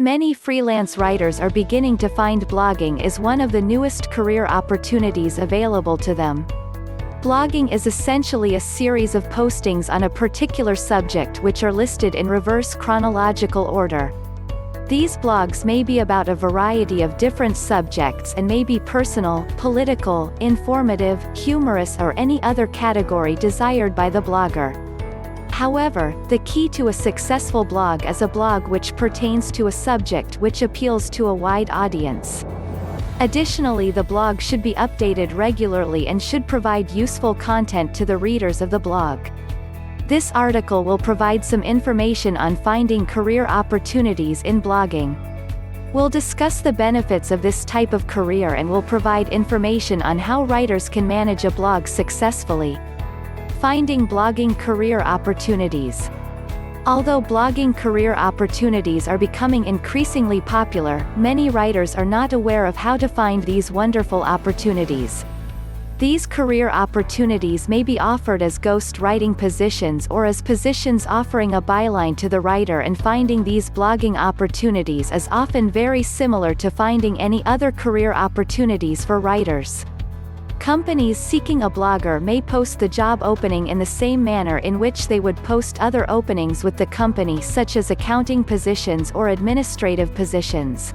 Many freelance writers are beginning to find blogging is one of the newest career opportunities available to them. Blogging is essentially a series of postings on a particular subject which are listed in reverse chronological order. These blogs may be about a variety of different subjects and may be personal, political, informative, humorous or any other category desired by the blogger. However, the key to a successful blog is a blog which pertains to a subject which appeals to a wide audience. Additionally, the blog should be updated regularly and should provide useful content to the readers of the blog. This article will provide some information on finding career opportunities in blogging. We'll discuss the benefits of this type of career and will provide information on how writers can manage a blog successfully. Finding blogging career opportunities. Although blogging career opportunities are becoming increasingly popular, many writers are not aware of how to find these wonderful opportunities. These career opportunities may be offered as ghost writing positions or as positions offering a byline to the writer, and finding these blogging opportunities is often very similar to finding any other career opportunities for writers. Companies seeking a blogger may post the job opening in the same manner in which they would post other openings with the company, such as accounting positions or administrative positions.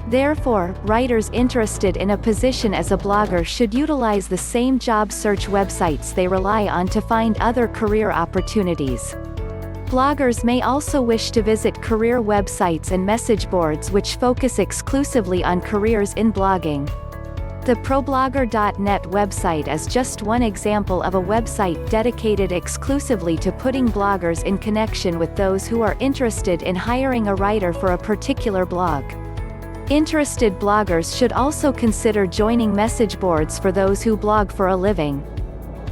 Therefore, writers interested in a position as a blogger should utilize the same job search websites they rely on to find other career opportunities. Bloggers may also wish to visit career websites and message boards which focus exclusively on careers in blogging. The ProBlogger.net website is just one example of a website dedicated exclusively to putting bloggers in connection with those who are interested in hiring a writer for a particular blog. Interested bloggers should also consider joining message boards for those who blog for a living.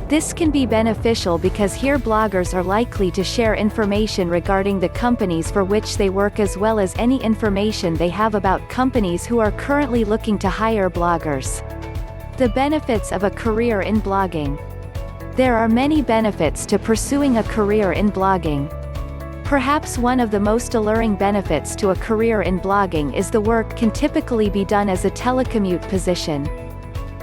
This can be beneficial because here bloggers are likely to share information regarding the companies for which they work, as well as any information they have about companies who are currently looking to hire bloggers. The benefits of a career in blogging. There are many benefits to pursuing a career in blogging. Perhaps one of the most alluring benefits to a career in blogging is the work can typically be done as a telecommute position.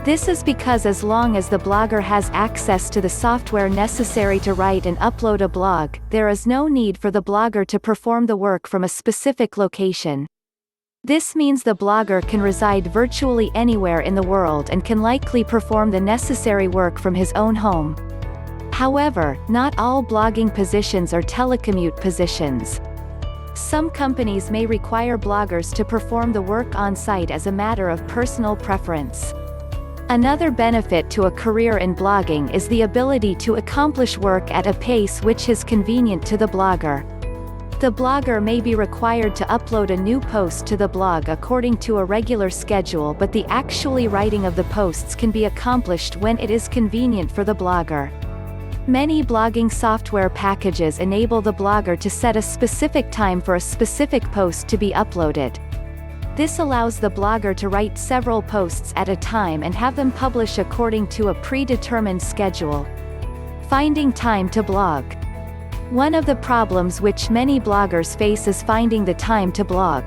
This is because as long as the blogger has access to the software necessary to write and upload a blog, there is no need for the blogger to perform the work from a specific location. This means the blogger can reside virtually anywhere in the world and can likely perform the necessary work from his own home. However, not all blogging positions are telecommute positions. Some companies may require bloggers to perform the work on-site as a matter of personal preference. Another benefit to a career in blogging is the ability to accomplish work at a pace which is convenient to the blogger. The blogger may be required to upload a new post to the blog according to a regular schedule, but the actually writing of the posts can be accomplished when it is convenient for the blogger. Many blogging software packages enable the blogger to set a specific time for a specific post to be uploaded. This allows the blogger to write several posts at a time and have them publish according to a predetermined schedule. Finding time to blog. One of the problems which many bloggers face is finding the time to blog.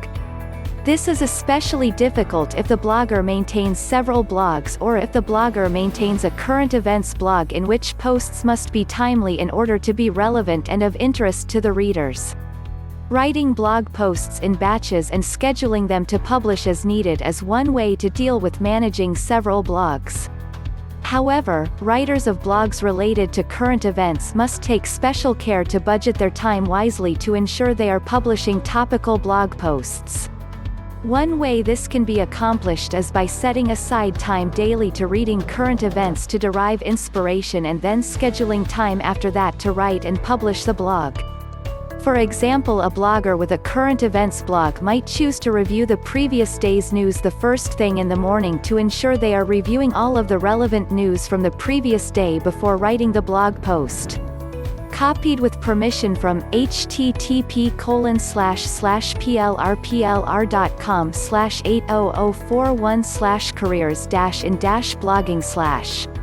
This is especially difficult if the blogger maintains several blogs, or if the blogger maintains a current events blog in which posts must be timely in order to be relevant and of interest to the readers. Writing blog posts in batches and scheduling them to publish as needed is one way to deal with managing several blogs. However, writers of blogs related to current events must take special care to budget their time wisely to ensure they are publishing topical blog posts. One way this can be accomplished is by setting aside time daily to reading current events to derive inspiration, and then scheduling time after that to write and publish the blog. For example, a blogger with a current events blog might choose to review the previous day's news the first thing in the morning to ensure they are reviewing all of the relevant news from the previous day before writing the blog post. Copied with permission from http://plrplr.com/80041/careers-in-blogging/.